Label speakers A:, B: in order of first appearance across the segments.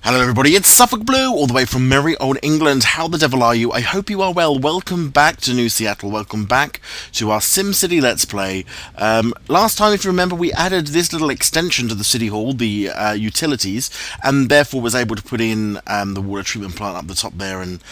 A: Hello everybody, it's SuffolkBlue, all the way from merry old England. How the devil are you? I hope you are well. Welcome back to New Seattle. Welcome back to our SimCity Let's Play. Last time, if you remember, we added this little extension to the City Hall, the utilities, and therefore was able to put in the water treatment plant up the top there and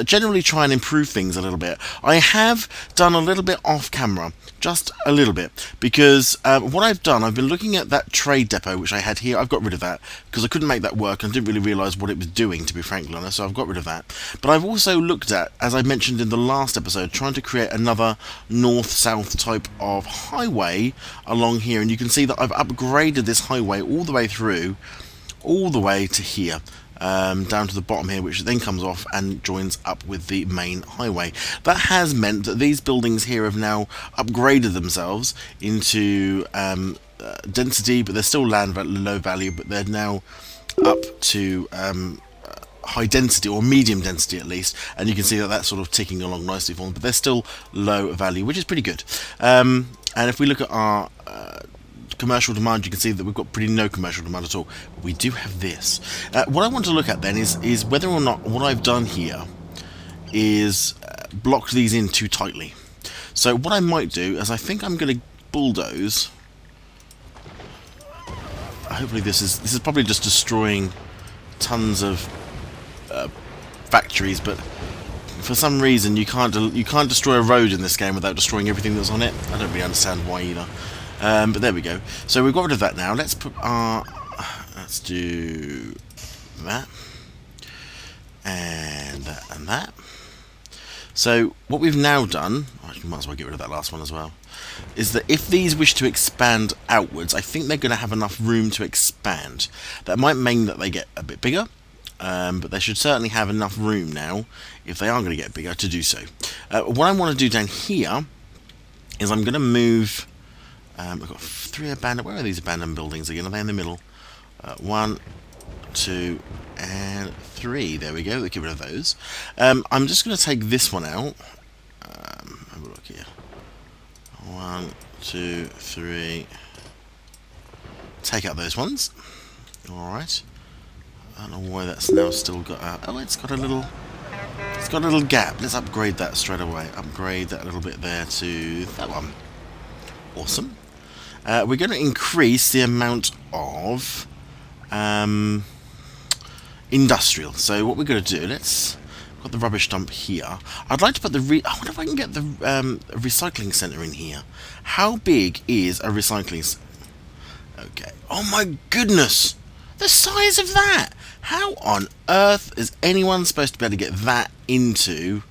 A: generally try and improve things a little bit. I have done a little bit off camera, just a little bit, because what I've done, I've been looking at that trade depot which I had here. I've got rid of that because I couldn't make that work and didn't really realise what it was doing, to be frankly honest, so I've got rid of that. But I've also looked at, as I mentioned in the last episode, trying to create another north-south type of highway along here, and you can see that I've upgraded this highway all the way through, all the way to here. Down to the bottom here, which then comes off and joins up with the main highway. That has meant that these buildings here have now upgraded themselves into density, but they're still low value, but they're now up to high density, or medium density at least, and you can see that that's sort of ticking along nicely for them, but they're still low value, which is pretty good. And if we look at our commercial demand, you can see that we've got pretty no commercial demand at all. We do have this. What I want to look at then is whether or not what I've done here is blocked these in too tightly. So what I might do is I think I'm going to bulldoze. Hopefully this is probably just destroying tons of factories, but for some reason you can't destroy a road in this game without destroying everything that's on it. I don't really understand why either. But there we go. So we've got rid of that now. Let's do that and that and that. So what we've now done, I might as well get rid of that last one as well, is that if these wish to expand outwards, I think they're going to have enough room to expand. That might mean that they get a bit bigger, but they should certainly have enough room now, if they are going to get bigger, to do so. What I want to do down here is I'm going to move. We've got 3 abandoned. Where are these abandoned buildings again? Are they in the middle? 1, 2, and 3. There we go. Let's get rid of those. I'm just going to take this one out. Have a look here. 1, 2, 3. Take out those ones. Alright. I don't know why that's now still got oh, it's got a little gap. Let's upgrade that straight away. Upgrade that a little bit there to that one. Awesome. We're going to increase the amount of industrial. So what we're going to do, let's got the rubbish dump here. I'd like to put I wonder if I can get the recycling centre in here. How big is a recycling? Okay. Oh my goodness, the size of that! How on earth is anyone supposed to be able to get that into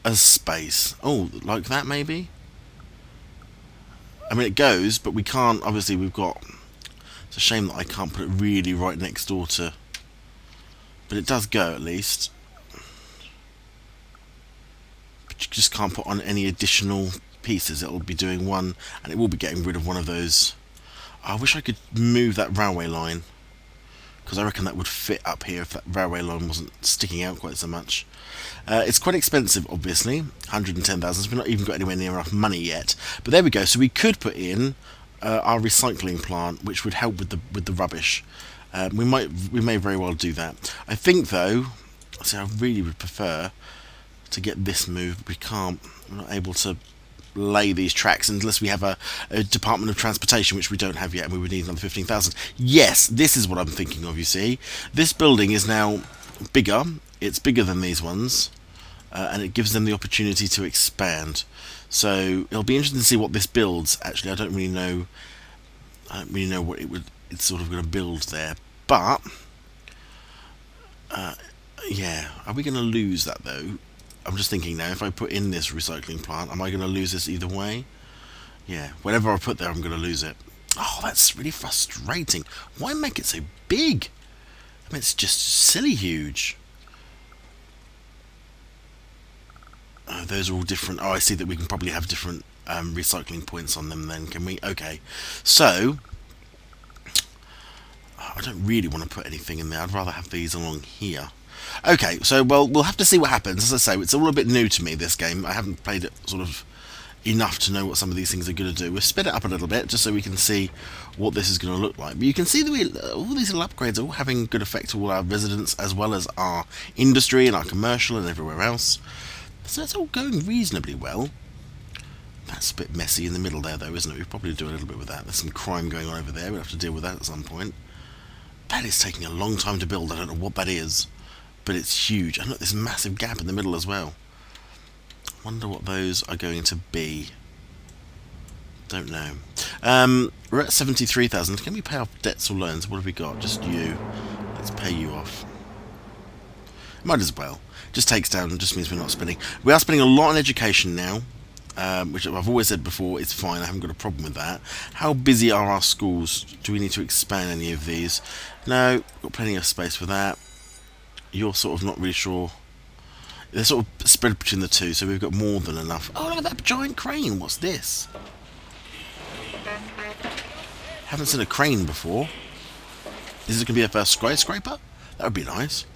A: a space? Oh, like that maybe? I mean, it goes, but we can't, obviously we've got, it's a shame that I can't put it really right next door to, but it does go at least. But you just can't put on any additional pieces. It'll be doing one, and it will be getting rid of one of those. I wish I could move that railway line, because I reckon that would fit up here if that railway line wasn't sticking out quite so much. It's quite expensive, obviously, 110,000. So we've not even got anywhere near enough money yet. But there we go. So we could put in our recycling plant, which would help with the rubbish. We may very well do that. I think though, I really would prefer to get this moved. We can't. We're not able to lay these tracks unless we have a Department of Transportation, which we don't have yet, and we would need another 15,000. Yes, this is what I'm thinking of. You see, this building is now bigger. It's bigger than these ones, and it gives them the opportunity to expand. So it'll be interesting to see what this builds. Actually, I don't really know what it's sort of going to build there. But yeah, are we going to lose that though? I'm just thinking now, if I put in this recycling plant, am I going to lose this either way? Yeah, whatever I put there, I'm going to lose it. Oh, that's really frustrating. Why make it so big? I mean, it's just silly huge. Oh, those are all different. Oh, I see that we can probably have different recycling points on them then, can we? Okay. So, I don't really want to put anything in there. I'd rather have these along here. Okay, so, well, we'll have to see what happens. As I say, it's all a bit new to me, this game. I haven't played it sort of enough to know what some of these things are going to do. We'll sped it up a little bit just so we can see what this is going to look like. But you can see that all these little upgrades are all having good effect to all our residents as well as our industry and our commercial and everywhere else. So it's all going reasonably well. That's a bit messy in the middle there though, isn't it? We'll probably do a little bit with that. There's some crime going on over there. We'll have to deal with that at some point. That is taking a long time to build. I don't know what that is, but it's huge. And look, there's a massive gap in the middle as well. I wonder what those are going to be. Don't know. We're at 73,000. Can we pay off debts or loans? What have we got? Just you. Let's pay you off. Might as well. Just takes down, just means we're not spending. We are spending a lot on education now, which I've always said before, it's fine. I haven't got a problem with that. How busy are our schools? Do we need to expand any of these? No, got plenty of space for that. You're sort of not really sure. They're sort of spread between the two, so we've got more than enough. Oh, look at that giant crane. What's this? Haven't seen a crane before. Is this going to be a first skyscraper? That would be nice.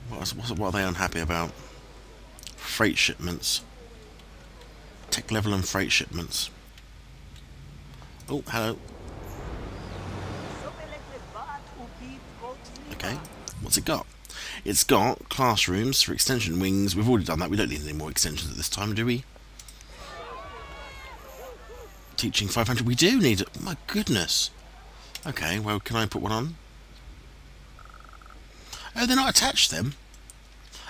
A: What are they unhappy about? Freight shipments. Tech level and freight shipments. Oh, hello. Okay, what's it got? It's got classrooms for extension wings. We've already done that. We don't need any more extensions at this time, do we? Teaching 500. We do need it. My goodness. Okay, well, can I put one on? Oh, they're not attached then.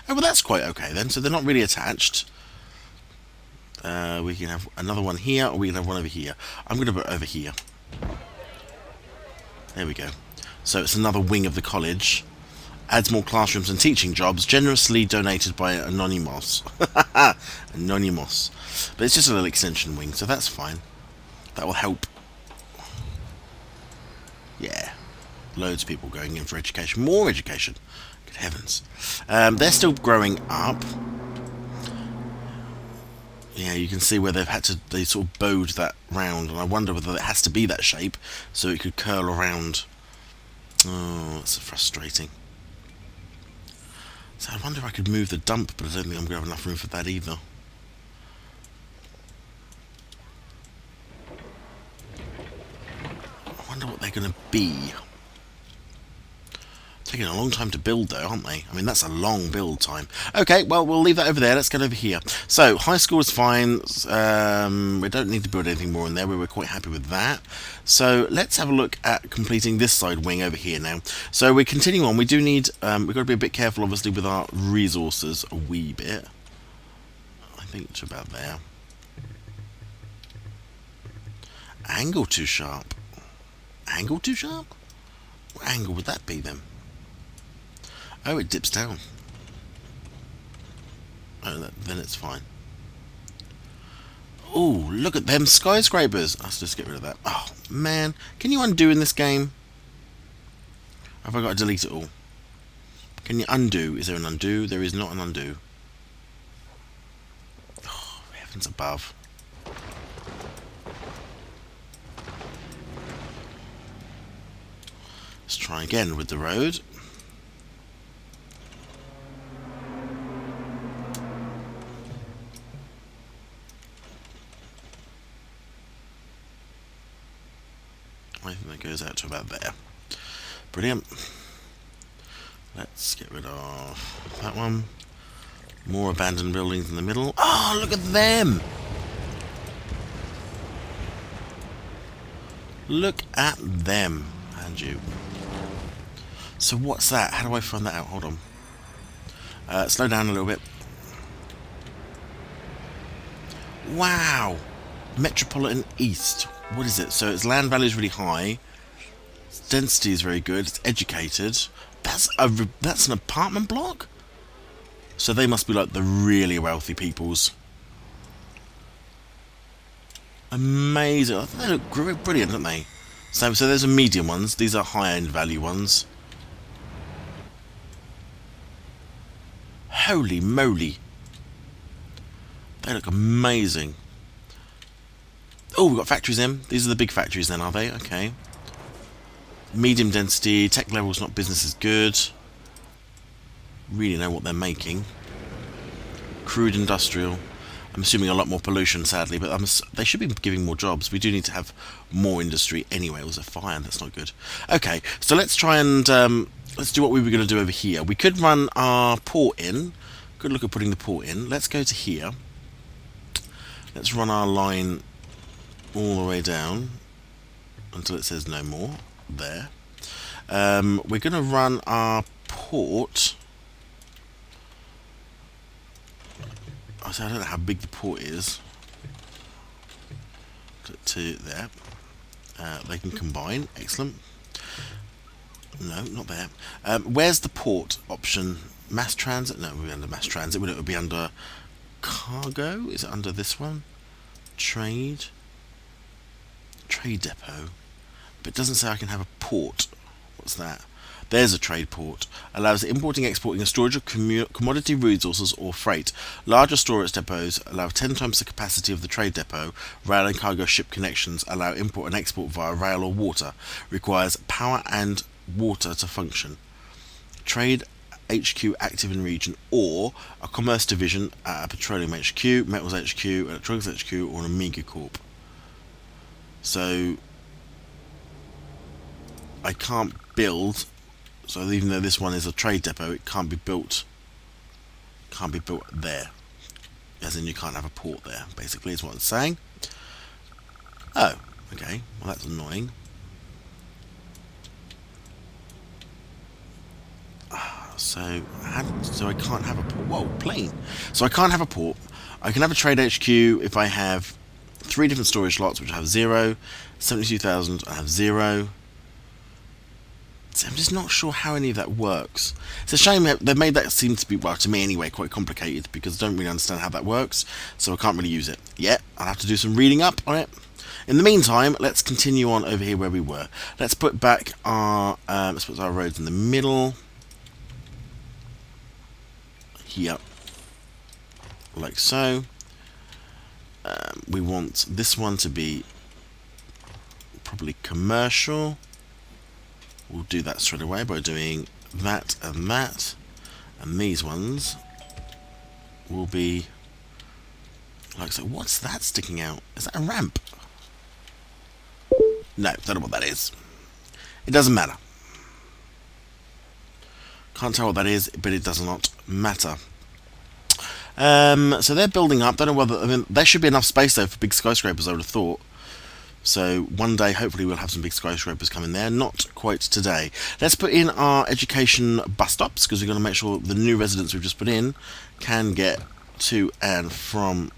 A: Oh, well, that's quite okay then. So they're not really attached. We can have another one here, or we can have one over here. I'm going to put it over here. There we go. So it's another wing of the college. Adds more classrooms and teaching jobs, generously donated by Anonymous. Anonymous. But it's just a little extension wing, so that's fine. That will help. Yeah. Loads of people going in for education. More education. Good heavens. They're still growing up. Yeah, you can see where they've had to, they sort of bowed that round, and I wonder whether it has to be that shape so it could curl around. Oh, that's frustrating. So I wonder if I could move the dump, but I don't think I'm going to have enough room for that either. I wonder what they're going to be. Taking a long time to build though, aren't they? I mean, that's a long build time. Okay, well, we'll leave that over there. Let's get over here. So, high school is fine. We don't need to build anything more in there. We were quite happy with that. So, let's have a look at completing this side wing over here now. So, we're continuing on. We do need, we've got to be a bit careful, obviously, with our resources a wee bit. I think it's about there. Angle too sharp. Angle too sharp? What angle would that be then? Oh, it dips down. Oh, then it's fine. Oh, look at them skyscrapers. Let's just get rid of that. Oh, man. Can you undo in this game? Have I got to delete it all? Can you undo? Is there an undo? There is not an undo. Oh, heavens above. Let's try again with the road. I think that goes out to about there. Brilliant. Let's get rid of that one. More abandoned buildings in the middle. Oh, look at them! Look at them. And you. So what's that? How do I find that out? Hold on. Slow down a little bit. Wow! Metropolitan East. What is it? So its land value is really high. Its density is very good. It's educated. That's an apartment block? So they must be like the really wealthy peoples. Amazing. I think they look brilliant, don't they? So there's a medium ones. These are high-end value ones. Holy moly. They look amazing. Oh, we've got factories in. These are the big factories then, are they? Okay. Medium density. Tech level's not business as good. Really know what they're making. Crude industrial. I'm assuming a lot more pollution, sadly, but they should be giving more jobs. We do need to have more industry anyway. It was a fire, that's not good. Okay, so let's try and let's do what we were going to do over here. We could run our port in. Good look at putting the port in. Let's go to here. Let's run our line all the way down until it says no more. There. We're going to run our port. I don't know how big the port is. To there. They can combine. Excellent. No, not there. Where's the port option? Mass transit? No, we're under mass transit. Would it be under cargo? Is it under this one? Trade depot. But it doesn't say I can have a port. What's that? There's a trade port. Allows the importing, exporting and storage of commodity resources or freight. Larger storage depots allow 10 times the capacity of the trade depot. Rail and cargo ship connections allow import and export via rail or water. Requires power and water to function. Trade HQ active in region, or a commerce division at a petroleum HQ, metals HQ, electronics HQ, or an Amiga Corp. So I can't build. So even though this one is a trade depot, it can't be built. Can't be built there. As in, you can't have a port there. Basically, is what it's saying. Oh, okay. Well, that's annoying. So I can't have a port. Whoa, plane. So I can't have a port. I can have a trade HQ if I have 3 different storage slots, which I have 0, 72,000. I have 0. I'm just not sure how any of that works. It's a shame they've made that seem to be, well, to me anyway, quite complicated, because I don't really understand how that works, so I can't really use it. Yeah, I'll have to do some reading up on it. In the meantime, let's continue on over here where we were. Let's put back our roads in the middle. Here. Like so. We want this one to be probably commercial. We'll do that straight away by doing that, and these ones will be like so. What's that sticking out? Is that a ramp? No, don't know what that is. It doesn't matter. Can't tell what that is, but it does not matter. So they're building up. Don't know whether, I mean, there should be enough space though for big skyscrapers, I would have thought. So one day, hopefully, we'll have some big skyscrapers coming there. Not quite today. Let's put in our education bus stops, because we've got to make sure the new residents we've just put in can get to and from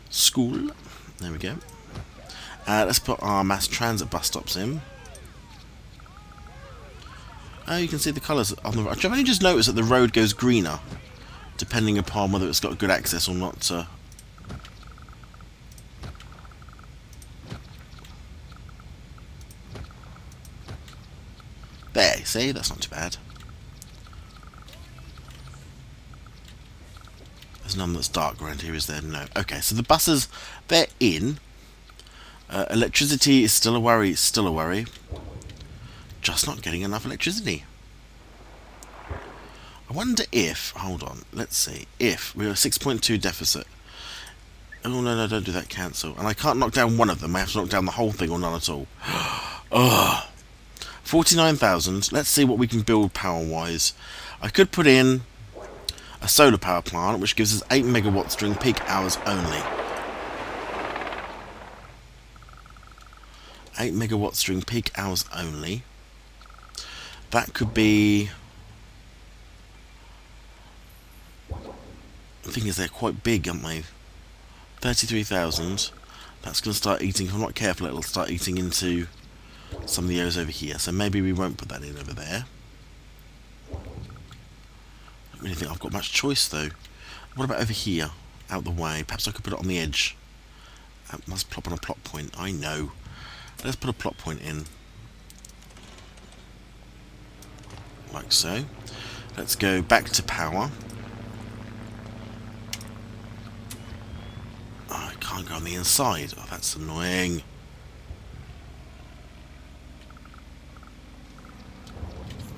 A: school. There we go. Let's put our mass transit bus stops in. Oh, you can see the colours on the road. I've only just noticed that the road goes greener, depending upon whether it's got good access or not. There, see? That's not too bad. There's none that's dark around here, is there? No. Okay, so the buses, they're in. Electricity is still a worry. Still a worry. Just not getting enough electricity. I wonder if... Hold on. Let's see. If we're a 6.2 deficit. Oh, no, don't do that. Cancel. And I can't knock down one of them. I have to knock down the whole thing or none at all. Ugh. 49,000. Let's see what we can build power-wise. I could put in a solar power plant, which gives us 8 megawatts during peak hours only. 8 megawatts during peak hours only. That could be... The thing is, they're quite big, aren't they? 33,000. That's going to start eating, if I'm not careful, it'll start eating into some of the areas over here. So maybe we won't put that in over there. I don't really think I've got much choice, though. What about over here? Out the way. Perhaps I could put it on the edge. I must plop on a plot point. I know. Let's put a plot point in. Like so. Let's go back to power. Oh, I can't go on the inside. Oh, that's annoying.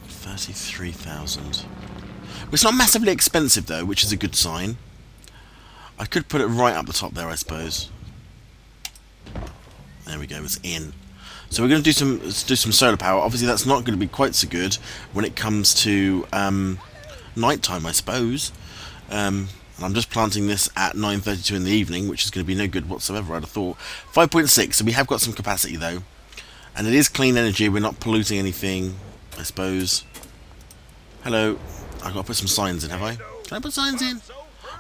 A: $33,000. It's not massively expensive though, which is a good sign. I could put it right up the top there, I suppose. There we go, it's in. So we're going to do some solar power. Obviously that's not going to be quite so good when it comes to nighttime, I suppose. And I'm just planting this at 9:32 in the evening, which is going to be no good whatsoever, I'd have thought. 5.6, so we have got some capacity though. And it is clean energy, we're not polluting anything, I suppose. Hello. I've got to put some signs in, have I? Can I put signs in?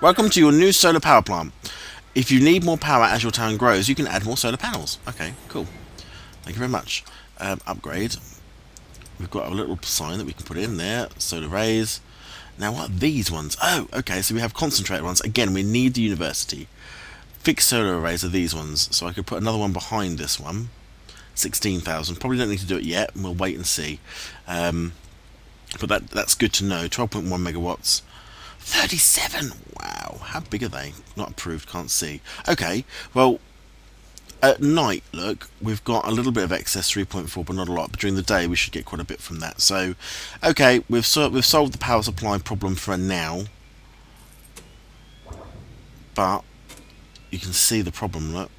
A: Welcome to your new solar power plant. If you need more power as your town grows, you can add more solar panels. Okay, cool. Thank you very much. Upgrade. We've got a little sign that we can put in there. Solar arrays. Now what are these ones? Oh, okay, so we have concentrated ones. Again, we need the university. Fixed solar arrays are these ones. So I could put another one behind this one. 16,000. Probably don't need to do it yet. We'll wait and see. But that's good to know. 12.1 megawatts. 37! Wow, how big are they? Not approved, can't see. Okay, well, at night, look, we've got a little bit of excess, 3.4, but not a lot. But during the day, we should get quite a bit from that. So, okay, we've solved the power supply problem for now. But, you can see the problem, look.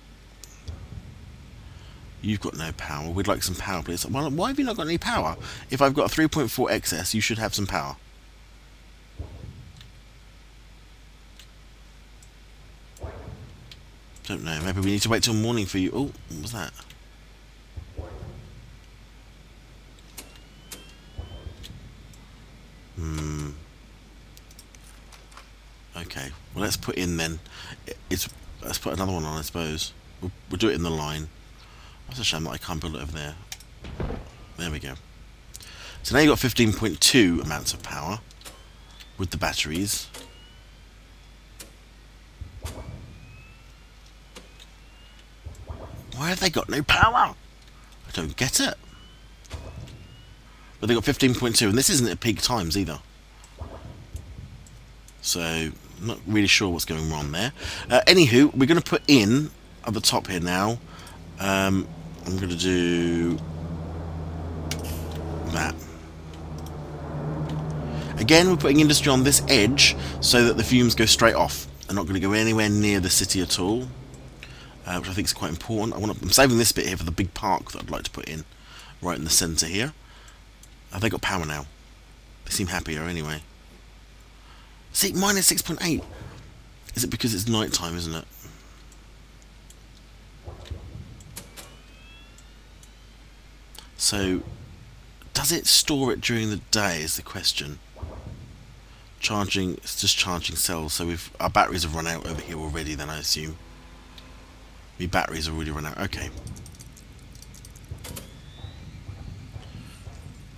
A: You've got no power. We'd like some power, please. Well, why have you not got any power? If I've got a 3.4 excess, you should have some power. Don't know. Maybe we need to wait till morning for you. Oh, what was that? Okay. Well, let's put in then. Let's put another one on, I suppose. We'll do it in the line. That's a shame that I can't build it over there. There we go. So now you've got 15.2 amounts of power with the batteries. Why have they got no power? I don't get it. But they've got 15.2, and this isn't at peak times either. So, I'm not really sure what's going on there. Anywho, we're going to put in, at the top here now, I'm going to do that. Again, we're putting industry on this edge so that the fumes go straight off. They're not going to go anywhere near the city at all. Which I think is quite important. I'm saving this bit here for the big park that I'd like to put in, right in the centre here. Have they got power now? They seem happier anyway. See, minus 6.8. Is it because it's night time, isn't it? So, does it store it during the day is the question. It's just charging cells, so our batteries have run out over here already then, I assume. My batteries have already run out. Okay.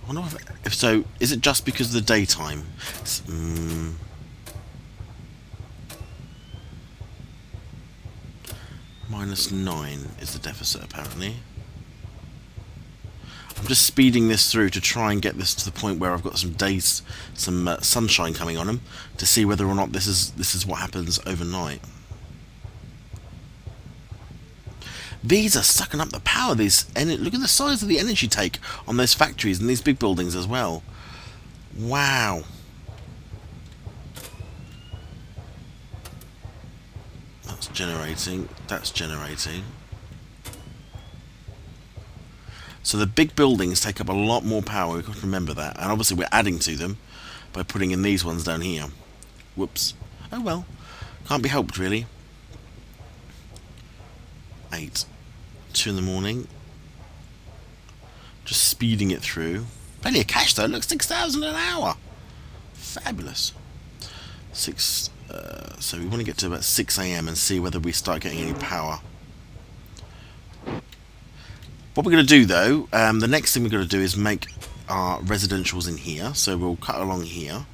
A: I wonder if so. Is it just because of the daytime? -9 is the deficit apparently. I'm just speeding this through to try and get this to the point where I've got some days, some sunshine coming on them, to see whether or not this is what happens overnight. These are sucking up the power. Look at the size of the energy take on those factories and these big buildings as well. Wow. That's generating. That's generating. So the big buildings take up a lot more power. We've got to remember that. And obviously we're adding to them by putting in these ones down here. Whoops. Oh well. Can't be helped really. 8. 2 in the morning. Just speeding it through. Plenty of cash though. Look, 6,000 an hour. Fabulous. 6. So we want to get to about 6 AM and see whether we start getting any power. What we're going to do though, the next thing we're going to do is make our residentials in here. So we'll cut along here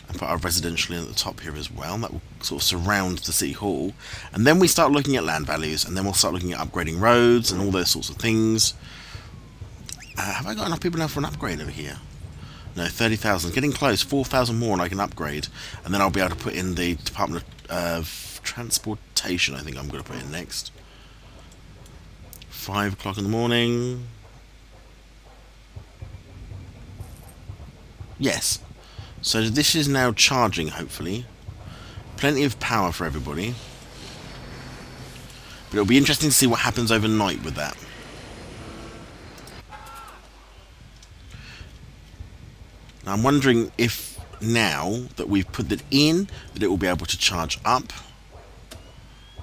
A: and put our residential in at the top here as well. That will sort of surround the city hall. And then we start looking at land values, and then we'll start looking at upgrading roads and all those sorts of things. Have I got enough people now for an upgrade over here? No, 30,000. Getting close. 4,000 more and I can upgrade. And then I'll be able to put in the Department of Transportation, I think I'm going to put in next. 5 o'clock in the morning. Yes. So this is now charging, hopefully. Plenty of power for everybody. But it'll be interesting to see what happens overnight with that. Now I'm wondering if now that we've put that in, that it will be able to charge up.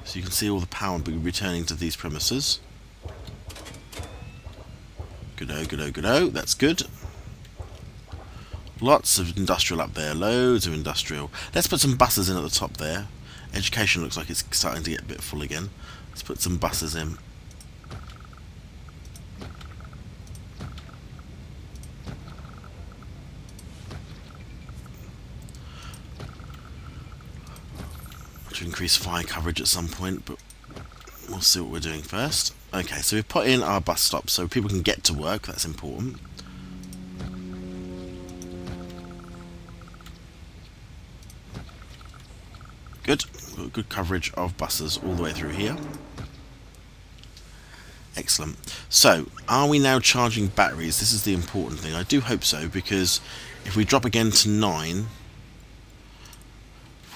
A: So you can see all the power will be returning to these premises. Good-o, good-o, good-o. That's good. Lots of industrial up there. Loads of industrial. Let's put some buses in at the top there. Education looks like it's starting to get a bit full again. Let's put some buses in. To increase fire coverage at some point, but we'll see what we're doing first. Okay, so we've put in our bus stops so people can get to work. That's important. Good. We've got good coverage of buses all the way through here. Excellent. So, are we now charging batteries? This is the important thing. I do hope so, because if we drop again to 9,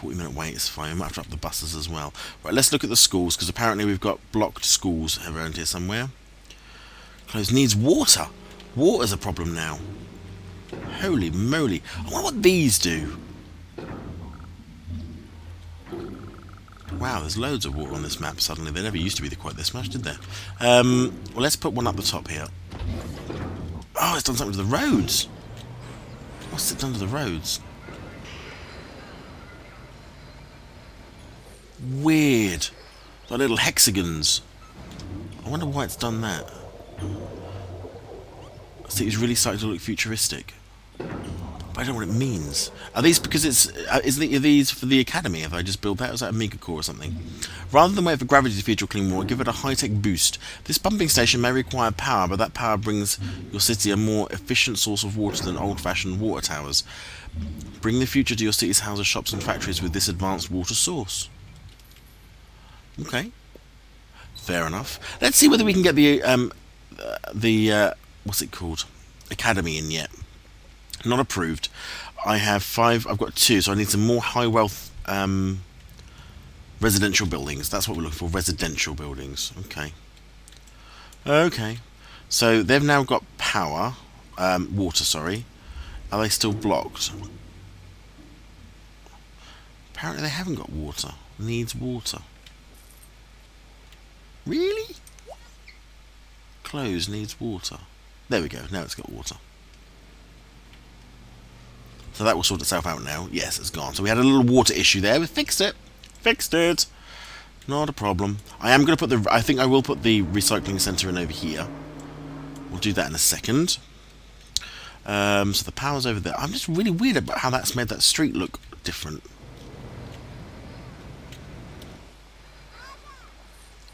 A: 40-minute wait is fine. We might have to up the buses as well. Right, let's look at the schools, because apparently we've got blocked schools around here somewhere. Closed. Needs water. Water's a problem now. Holy moly. I wonder what these do. Wow, there's loads of water on this map suddenly. There never used to be quite this much, did there? Well, let's put one up the top here. Oh, it's done something to the roads. What's it done to the roads? Weird. Like little hexagons. I wonder why it's done that. I think it's really starting to look futuristic. But I don't know what it means. Are these because it's... are these for the academy? Have I just built that? Or is that a mega core or something? Rather than wait for gravity to feed your clean water, give it a high-tech boost. This pumping station may require power, but that power brings your city a more efficient source of water than old-fashioned water towers. Bring the future to your city's houses, shops and factories with this advanced water source. Okay. Fair enough. Let's see whether we can get the what's it called? Academy in yet. Not approved. I have 5. I've got 2, so I need some more high wealth residential buildings. That's what we're looking for. Residential buildings. Okay. Okay. So they've now got power. Water, sorry. Are they still blocked? Apparently they haven't got water. Needs water. Really? Closed. Needs water. There we go. Now it's got water. So that will sort itself out now. Yes, it's gone. So we had a little water issue there. We fixed it. Fixed it. Not a problem. I am going to put the... I think I will put the recycling centre in over here. We'll do that in a second. So the power's over there. I'm just really weird about how that's made that street look different.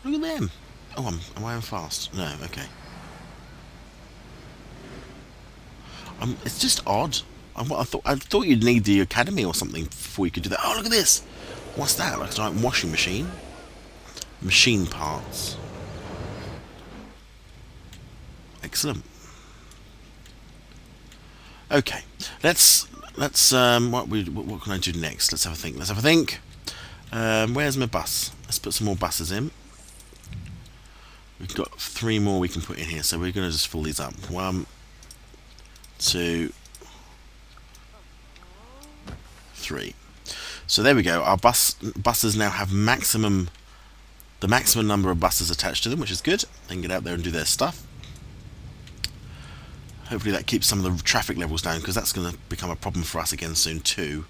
A: Look at them. Oh, am I on fast? No, okay. It's just odd. I thought you'd need the academy or something before you could do that. Oh, look at this! What's that? Like a giant washing machine? Machine parts. Excellent. Okay, let's what can I do next? Let's have a think. Let's have a think. Where's my bus? Let's put some more buses in. We've got 3 more we can put in here, so we're going to just fill these up. 1, 2, 3. So there we go. Our buses now have the maximum number of buses attached to them, which is good. They can get out there and do their stuff. Hopefully that keeps some of the traffic levels down, because that's going to become a problem for us again soon too.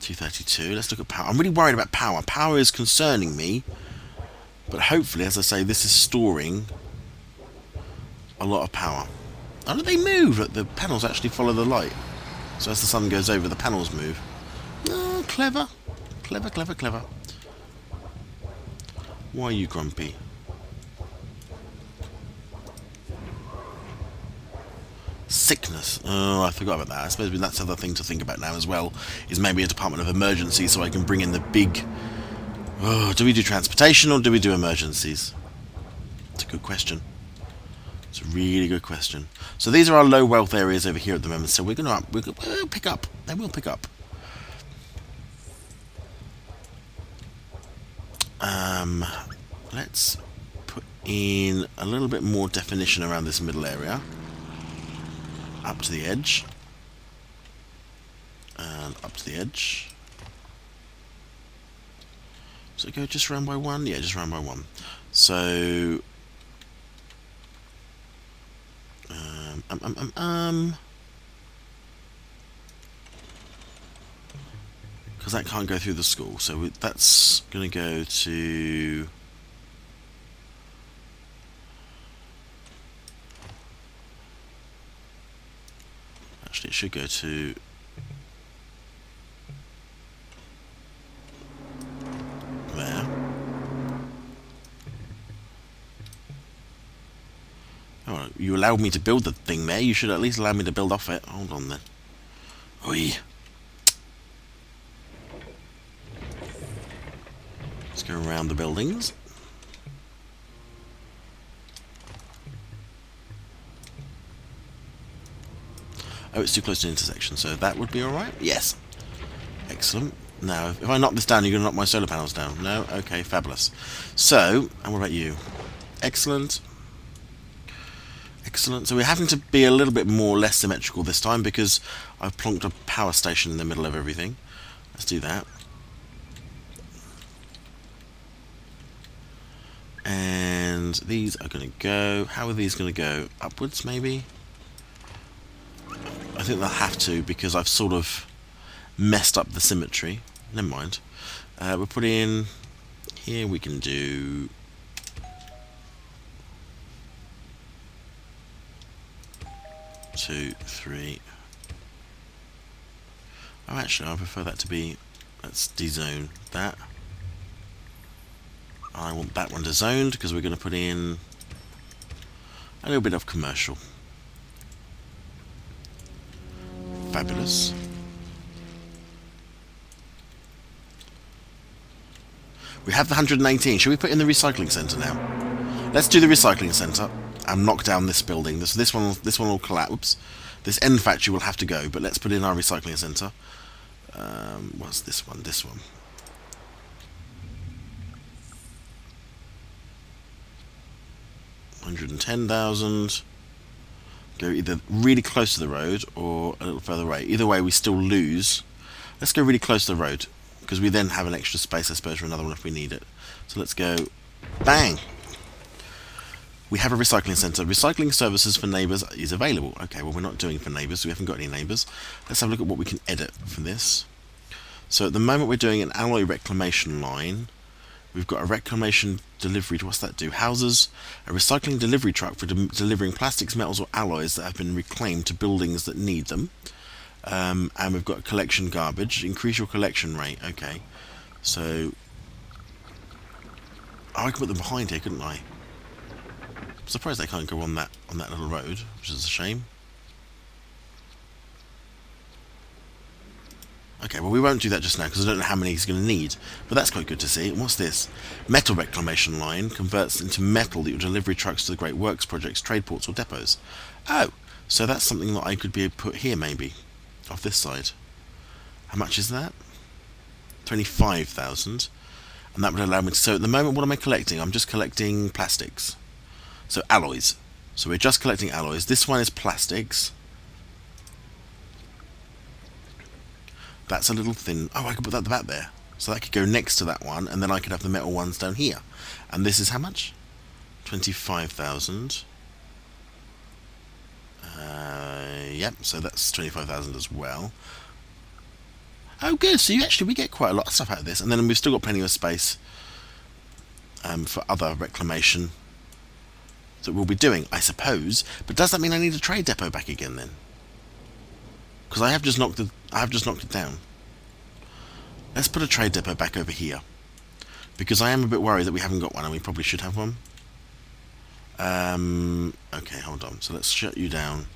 A: 232. Let's look at power. I'm really worried about power. Power is concerning me, but hopefully, as I say, this is storing a lot of power. How do they move? Look, the panels actually follow the light. So as the sun goes over, the panels move. Oh, clever. Clever, clever, clever. Why are you grumpy? Sickness. Oh, I forgot about that. I suppose that's the other thing to think about now as well, is maybe a Department of Emergency so I can bring in the big... Oh, do we do transportation or do we do emergencies? It's a good question. It's a really good question. So these are our low wealth areas over here at the moment. So we'll pick up. They will pick up. Let's put in a little bit more definition around this middle area, up to the edge, and up to the edge. So go just round by one? Yeah, just round by one. So because that can't go through the school, so that's going to go to actually it should go to there. Oh, you allowed me to build the thing there, you should at least allow me to build off it. Hold on then. Oi. Let's go around the buildings. Oh, it's too close to the intersection, so that would be alright? Yes. Excellent. Now, if I knock this down, you're going to knock my solar panels down. No? Okay, fabulous. So, and what about you? Excellent. Excellent. So we're having to be a little bit more less symmetrical this time because I've plonked a power station in the middle of everything. Let's do that. And these are going to go... How are these going to go? Upwards, maybe? I think they'll have to because I've sort of messed up the symmetry. Never mind. We'll put in... Here we can do... 2, 3. Oh, actually, I prefer that to be... Let's dezone that. I want that one dezoned because we're going to put in a little bit of commercial. Fabulous. We have the 118. Should we put in the recycling centre now? Let's do the recycling centre and knock down this building. This one will collapse. Oops. This end factory will have to go, but let's put in our recycling centre. What's this one? This one. $110,000. Go either really close to the road or a little further away. Either way, we still lose. Let's go really close to the road because we then have an extra space, I suppose, for another one if we need it. So let's go. Bang! We have a recycling centre. Recycling services for neighbours is available. Okay, well, we're not doing for neighbours, so we haven't got any neighbours. Let's have a look at what we can edit from this. So at the moment, we're doing an alloy reclamation line. We've got a reclamation delivery. What's that do? Houses a recycling delivery truck for delivering plastics, metals, or alloys that have been reclaimed to buildings that need them. And we've got collection garbage. Increase your collection rate. Okay. So I could put them behind here, couldn't I? I'm surprised they can't go on that little road, which is a shame. Okay, well we won't do that just now because I don't know how many he's going to need, but that's quite good to see. And what's this? Metal reclamation line converts into metal that your delivery trucks to the Great Works projects, trade ports or depots. Oh, so that's something that I could be put here maybe, off this side. How much is that? 25,000, and that would allow me to. So at the moment, what am I collecting? I'm just collecting plastics. So alloys. So we're just collecting alloys. This one is plastics. That's a little thin. Oh, I could put that back there. So that could go next to that one, and then I could have the metal ones down here. And this is how much? 25,000. Yep, so that's 25,000 as well. Oh, good. So we get quite a lot of stuff out of this. And then we've still got plenty of space for other reclamation that we'll be doing, I suppose. But does that mean I need a trade depot back again then? Because I have just knocked it down. Let's put a trade depot back over here, because I am a bit worried that we haven't got one, and we probably should have one. Okay, hold on. So let's shut you down.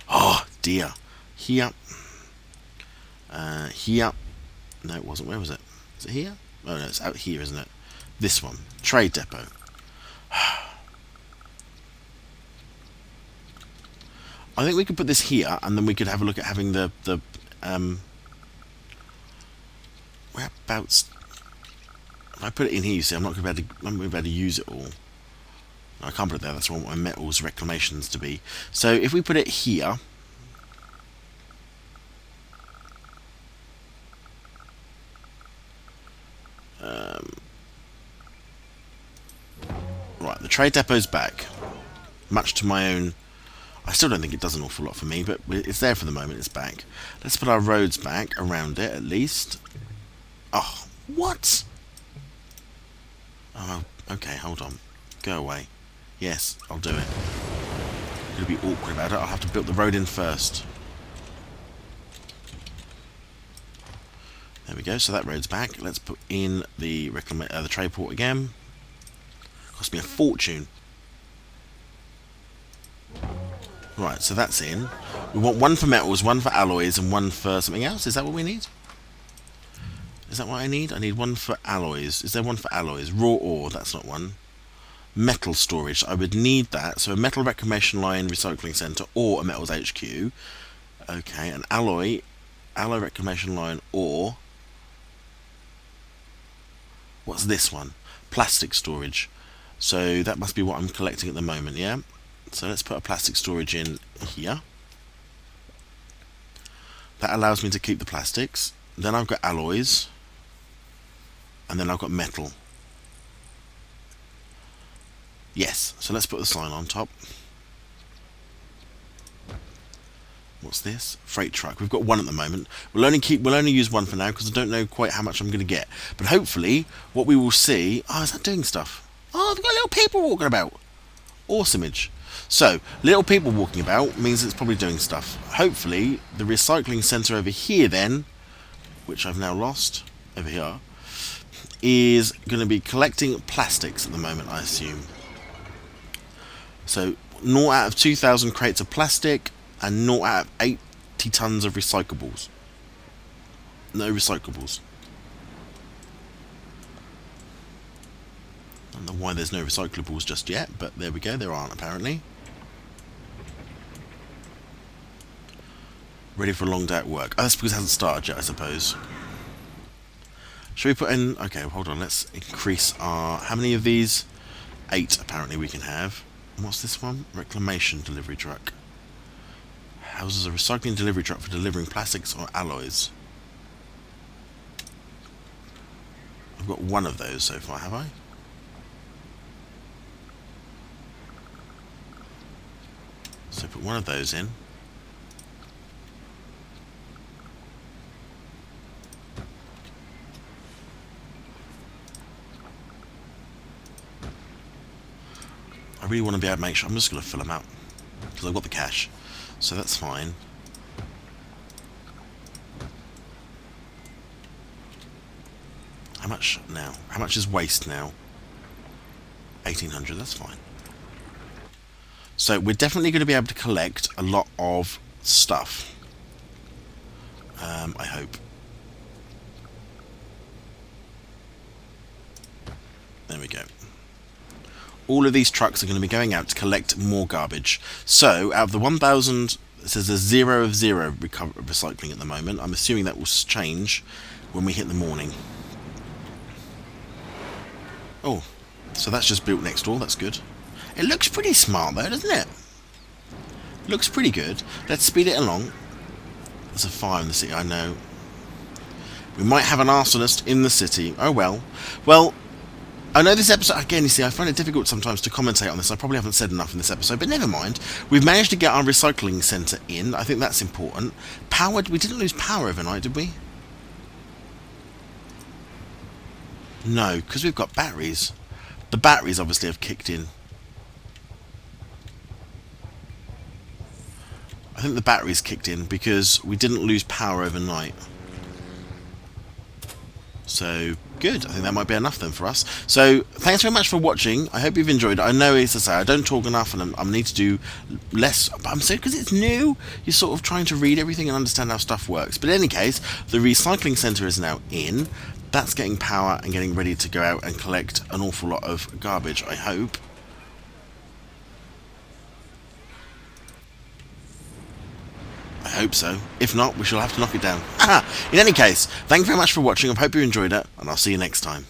A: Oh dear. Here. Here. No, it wasn't. Where was it? Is it here? Oh no, it's out here, isn't it? This one. Trade depot. I think we could put this here, and then we could have a look at having the whereabouts. If I put it in here, you see, I'm not going to be able to use it all. I can't put it there. That's what I want my metals reclamations to be. So if we put it here. Right, the trade depot's back. Much to my own... I still don't think it does an awful lot for me, but it's there for the moment, it's back. Let's put our roads back around it, at least. Oh, what? Oh, okay, hold on. Go away. Yes, I'll do it. I'm going to be awkward about it. I'll have to build the road in first. There we go, so that road's back. Let's put in the trade port again. Cost me a fortune. Right, so that's in. We want one for metals, one for alloys, and one for something else. Is that what we need? Is that what I need? I need one for alloys. Is there one for alloys? Raw ore, that's not one. Metal storage, I would need that. So a metal reclamation line, recycling centre, or a metals HQ. Okay, an alloy reclamation line, or... What's this one? Plastic storage. So that must be what I'm collecting at the moment, yeah? So let's put a plastic storage in here. That allows me to keep the plastics. Then I've got alloys. And then I've got metal. Yes, so let's put the sign on top. What's this? Freight truck. We've got one at the moment. We'll only use one for now because I don't know quite how much I'm going to get. But hopefully, what we will see... Oh, is that doing stuff? Oh, they've got little people walking about. Awesomeage. So, little people walking about means it's probably doing stuff. Hopefully, the recycling centre over here then, which I've now lost, over here, is going to be collecting plastics at the moment, I assume. So, 0 out of 2,000 crates of plastic, and 0 out of 80 tons of recyclables. No recyclables. I don't know why there's no recyclables just yet, but there we go, there aren't apparently. Ready for a long day at work. Oh, that's because it hasn't started yet, I suppose. Should we put in... Okay, hold on, let's increase our... How many of these? 8 apparently we can have. And what's this one? Reclamation delivery truck. Houses a recycling delivery truck for delivering plastics or alloys. I've got one of those so far, have I? So put one of those in. I really want to be able to make sure... I'm just going to fill them out because I've got the cash. So that's fine. How much now? How much is waste now? 1,800, that's fine. So we're definitely going to be able to collect a lot of stuff. I hope. There we go. All of these trucks are going to be going out to collect more garbage. So out of the 1,000, it says there's 0 of 0 recycling at the moment. I'm assuming that will change when we hit the morning. Oh, so that's just built next door. That's good. It looks pretty smart though, doesn't it? Looks pretty good. Let's speed it along. There's a fire in the city, I know. We might have an arsonist in the city. Oh well. Well, I know this episode, again, you see, I find it difficult sometimes to commentate on this. I probably haven't said enough in this episode, but never mind. We've managed to get our recycling centre in. I think that's important. Power, we didn't lose power overnight, did we? No, because we've got batteries. The batteries obviously have kicked in. I think the batteries kicked in because we didn't lose power overnight. So, good. I think that might be enough then for us. So, thanks very much for watching. I hope you've enjoyed it. I know, as I say, I don't talk enough and I need to do less. But I'm saying because it's new, you're sort of trying to read everything and understand how stuff works. But in any case, the recycling centre is now in. That's getting power and getting ready to go out and collect an awful lot of garbage, I hope. I hope so. If not, we shall have to knock it down. Aha! In any case, thank you very much for watching. I hope you enjoyed it, and I'll see you next time.